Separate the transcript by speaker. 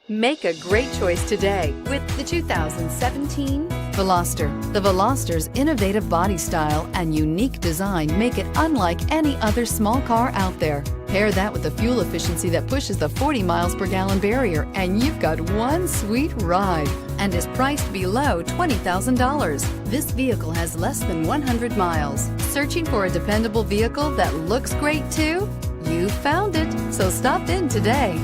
Speaker 1: Make a great choice today with the 2017 Veloster. The Veloster's innovative body style and unique design make it unlike any other small car out there. Pair that with the fuel efficiency that pushes the 40 miles per gallon barrier, and you've got one sweet ride, and is priced below $20,000. This vehicle has less than 100 miles. Searching for a dependable vehicle that looks great too? You found it, so stop in today.